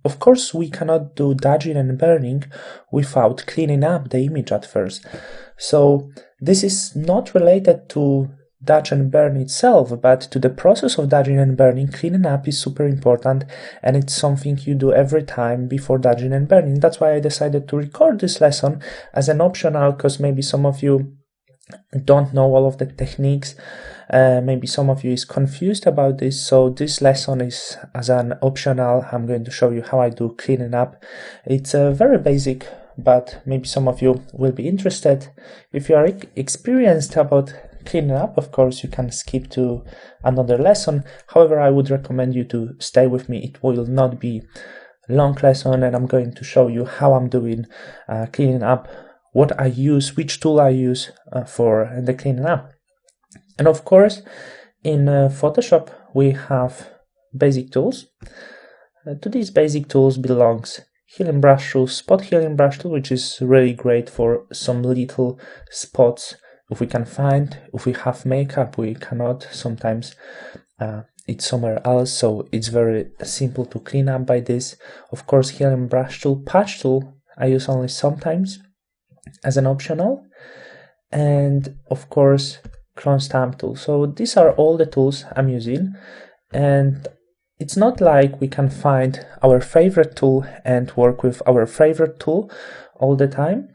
Of course, we cannot do dodging and burning without cleaning up the image at first. So this is not related to dodge and burn itself, but to the process of dodging and burning. Cleaning up is super important, and it's something you do every time before dodging and burning. That's why I decided to record this lesson as an optional, because maybe some of you don't know all of the techniques. Maybe some of you is confused about this, so this lesson is as an optional. I'm going to show you how I do cleaning up. It's very basic, but maybe some of you will be interested. If you are experienced about cleaning up, of course you can skip to another lesson. However, I would recommend you to stay with me. It will not be a long lesson, and I'm going to show you how I'm doing cleaning up, what I use, which tool I use for the cleaning up. And of course, in Photoshop, we have basic tools. To these basic tools belongs healing brush tool, spot healing brush tool, which is really great for some little spots. If we can find, if we have makeup, we cannot. Sometimes it's somewhere else, so it's very simple to clean up by this. Of course, healing brush tool, patch tool, I use only sometimes as an optional. And of course, clone stamp tool. So these are all the tools I'm using, and it's not like we can find our favorite tool and work with our favorite tool all the time,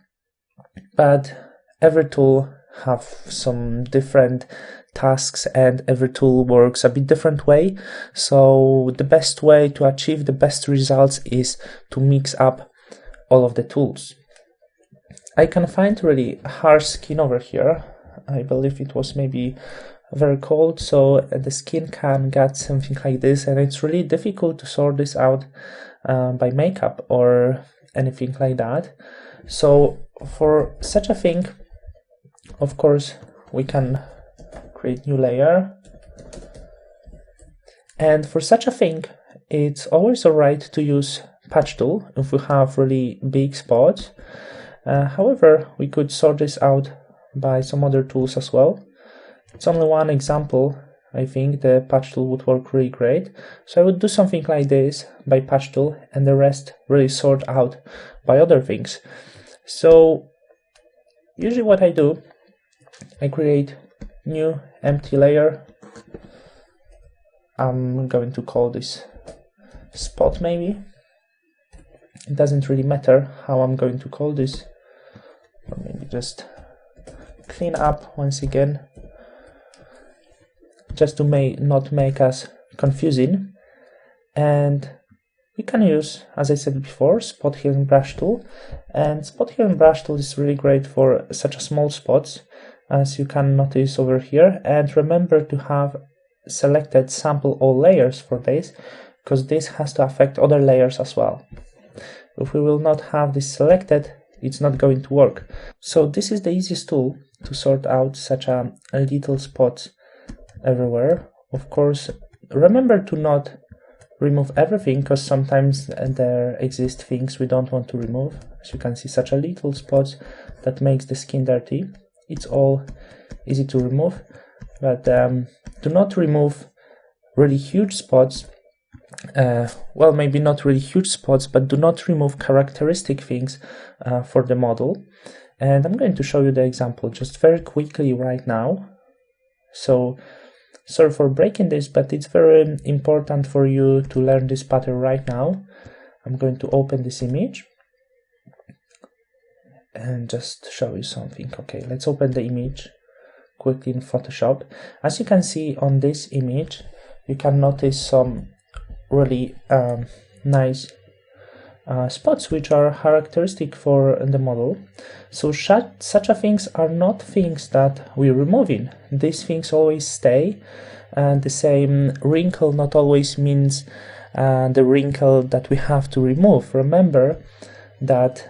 but every tool have some different tasks and every tool works a bit different way. So the best way to achieve the best results is to mix up all of the tools. I can find really harsh skin over here. I believe it was maybe very cold, so the skin can get something like this, and it's really difficult to sort this out by makeup or anything like that. So for such a thing, of course, we can create new layer, and for such a thing, it's always alright to use patch tool if we have really big spots. However, we could sort this out by some other tools as well. It's only one example. I think the patch tool would work really great. So I would do something like this by patch tool, and the rest really sort out by other things. So usually what I do, I create new empty layer. I'm going to call this spot maybe. It doesn't really matter how I'm going to call this, or maybe just clean up once again, just to not make us confusing. And we can use, as I said before, spot healing brush tool, and spot healing brush tool is really great for such a small spots, as you can notice over here. And remember to have selected sample all layers for this, because this has to affect other layers as well. If we will not have this selected, it's not going to work. So this is the easiest tool to sort out such a little spots everywhere. Of course, remember to not remove everything, because sometimes there exist things we don't want to remove. As you can see, such a little spots that makes the skin dirty. It's all easy to remove, but do not remove really huge spots. Well, maybe not really huge spots, but do not remove characteristic things for the model. And I'm going to show you the example just very quickly right now. So sorry for breaking this, but it's very important for you to learn this pattern right now. I'm going to open this image and just show you something. Okay, let's open the image quickly in Photoshop. As you can see on this image, you can notice some really nice spots which are characteristic for the model. So such a things are not things that we're removing. These things always stay, and the same wrinkle not always means the wrinkle that we have to remove. Remember that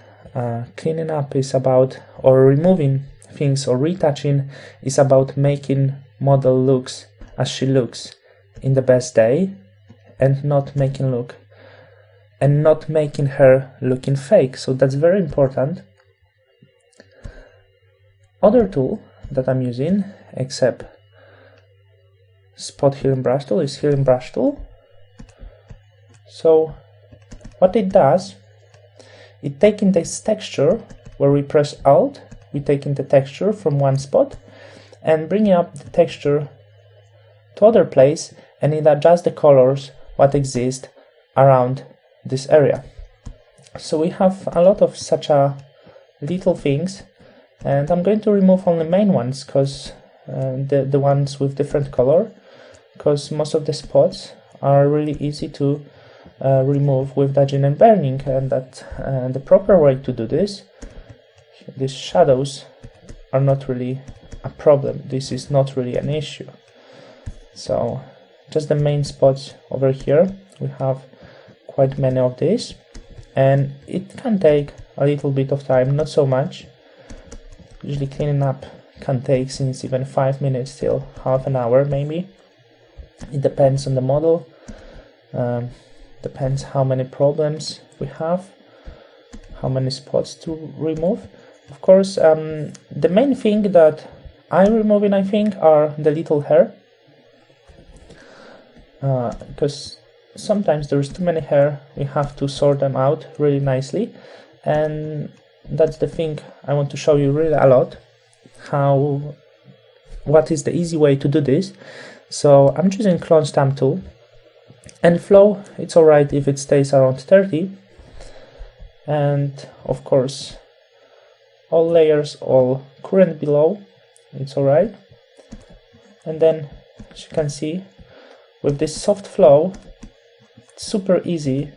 cleaning up is about, or removing things or retouching is about making model looks as she looks in the best day, and not making her looking fake. So that's very important. Other tool that I'm using, except spot healing brush tool, is healing brush tool. So what it does, it taking this texture, where we press Alt, we taking the texture from one spot and bringing up the texture to other place, and it adjusts the colors what exist around this area. So we have a lot of such a little things, and I'm going to remove only main ones, because the ones with different color, because most of the spots are really easy to remove with dodging and burning, and that the proper way to do this, these shadows are not really a problem. This is not really an issue. So just the main spots over here, we have quite many of these, and it can take a little bit of time, not so much. Usually cleaning up can take since even 5 minutes till half an hour maybe. It depends on the model, depends how many problems we have, how many spots to remove. Of course, the main thing that I'm removing, I think, are the little hair, because sometimes there's too many hair, we have to sort them out really nicely, and that's the thing I want to show you really a lot, what is the easy way to do this. So I'm choosing clone stamp tool, and flow, it's alright if it stays around 30, and of course all layers, all current below, it's alright. And then, as you can see, with this soft flow, it's super easy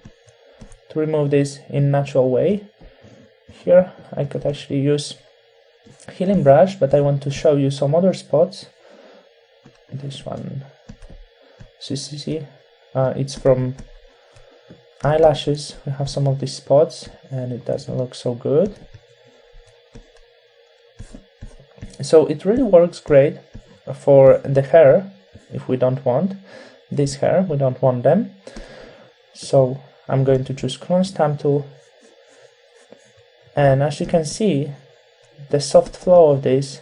to remove this in natural way. Here I could actually use healing brush, but I want to show you some other spots. This one, see, it's from eyelashes. We have some of these spots and it doesn't look so good. So it really works great for the hair. If we don't want this hair, we don't want them. So I'm going to choose clone stamp tool, and as you can see, the soft flow of this,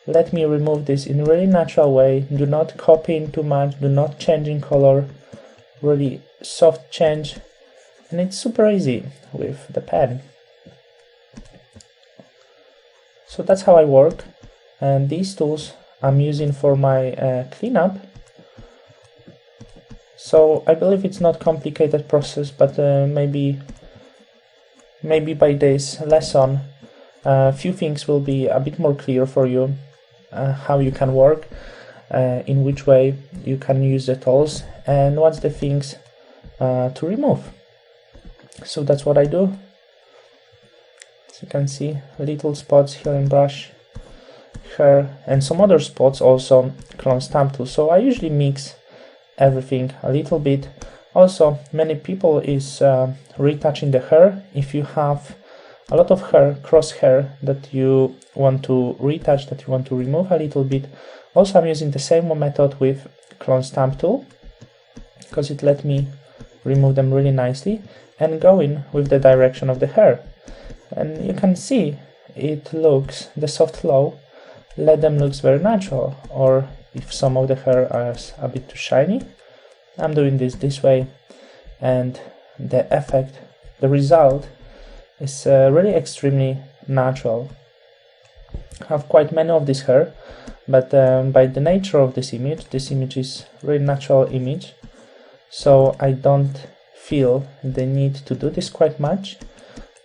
let me remove this in a really natural way. Do not copy in too much, do not change in color, really soft change, and it's super easy with the pen. So that's how I work, and these tools I'm using for my cleanup. So I believe it's not complicated process, but maybe by this lesson a few things will be a bit more clear for you, how you can work, in which way you can use the tools, and what's the things to remove. So that's what I do. As you can see, little spots here in brush, hair, and some other spots also clone stamp tool. So I usually mix everything a little bit. Also, many people is retouching the hair. If you have a lot of hair, cross hair, that you want to retouch, that you want to remove a little bit, also I'm using the same method with clone stamp tool, because it let me remove them really nicely and going with the direction of the hair. And you can see it looks, the soft flow, let them looks very natural. Or if some of the hair are a bit too shiny, I'm doing this way, and the effect, the result is really extremely natural. I have quite many of this hair, but by the nature of this image is really natural image, so I don't feel the need to do this quite much.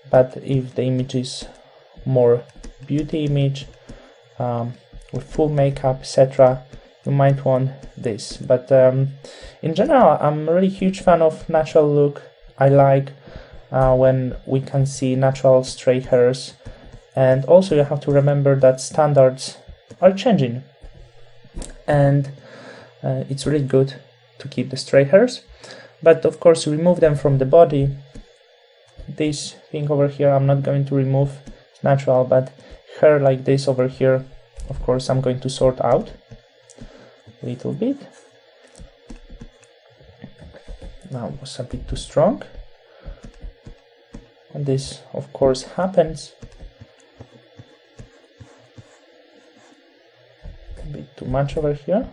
But if the image is more beauty image, with full makeup, etc., you might want this. But in general, I'm a really huge fan of natural look. I like when we can see natural stray hairs, and also you have to remember that standards are changing, and it's really good to keep the stray hairs, but of course remove them from the body. This thing over here I'm not going to remove, it's natural, but hair like this over here, of course I'm going to sort out a little bit. Now it was a bit too strong, and this of course happens. A bit too much over here.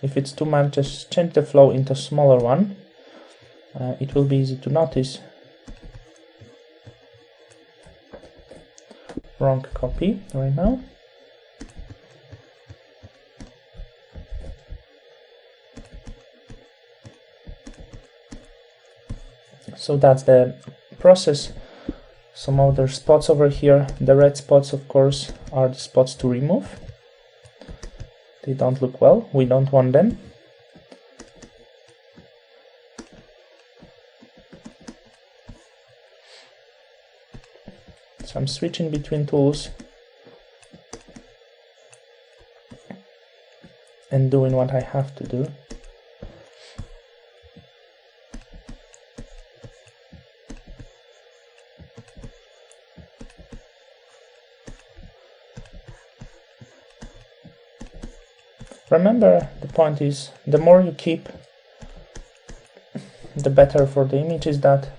If it's too much, just change the flow into a smaller one. It will be easy to notice. Wrong copy right now. So that's the process. Some other spots over here. The red spots, of course, are the spots to remove. They don't look well. We don't want them. So I'm switching between tools and doing what I have to do. Remember, the point is, the more you keep, the better for the image is that.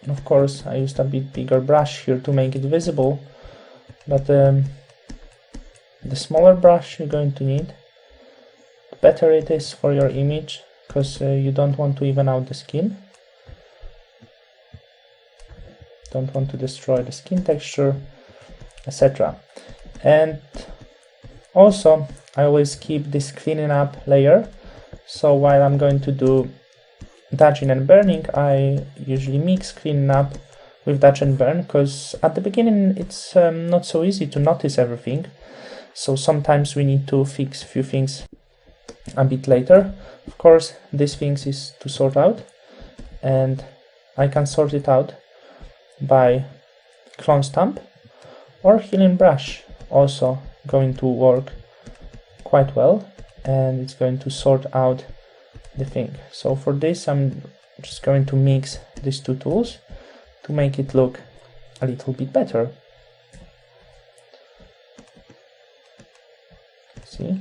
Of course, I used a bit bigger brush here to make it visible, but the smaller brush you're going to need, the better it is for your image, because you don't want to even out the skin. Don't want to destroy the skin texture, etc. And also, I always keep this cleaning up layer, so while I'm going to do dodging and burning, I usually mix cleaning up with dodge and burn, because at the beginning it's not so easy to notice everything, so sometimes we need to fix a few things a bit later. Of course, these things is to sort out, and I can sort it out by clone stamp or healing brush, also going to work quite well, and it's going to sort out the thing. So for this, I'm just going to mix these two tools to make it look a little bit better. See,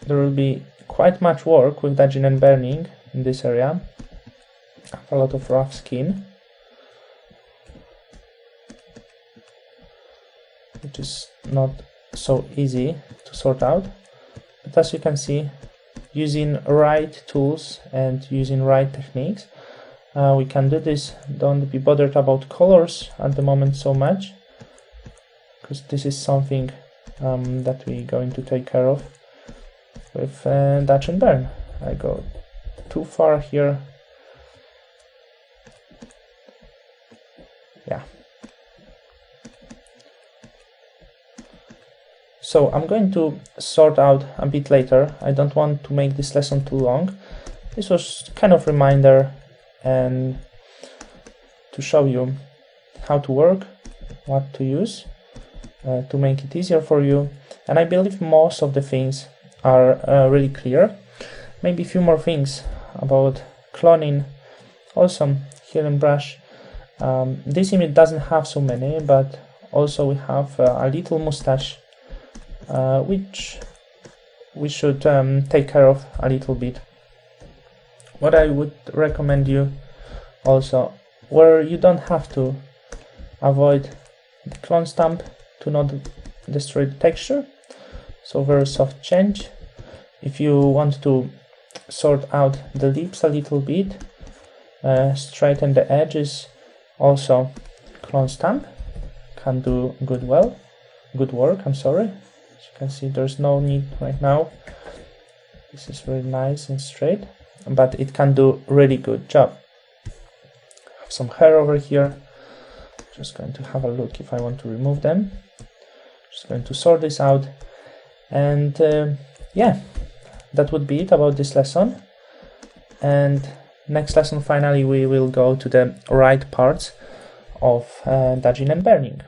there will be quite much work with dodging and burning in this area. I have a lot of rough skin, which is not so easy to sort out, but as you can see, using right tools and using right techniques, we can do this. Don't be bothered about colors at the moment so much, because this is something that we're going to take care of with dodge and burn. I go too far here. Yeah. So I'm going to sort out a bit later. I don't want to make this lesson too long. This was kind of reminder and to show you how to work, what to use to make it easier for you. And I believe most of the things are really clear. Maybe a few more things about cloning. Also, healing brush. This image doesn't have so many, but also we have a little mustache, which we should take care of a little bit. What I would recommend you also, where you don't have to, avoid the clone stamp to not destroy the texture. So very soft change. If you want to sort out the lips a little bit, straighten the edges, also clone stamp can do good work, I'm sorry. As you can see, there's no need right now. This is very nice and straight, but it can do really good job. Have some hair over here. Just going to have a look if I want to remove them. Just going to sort this out, and yeah, that would be it about this lesson. And next lesson, finally, we will go to the right parts of dodging and burning.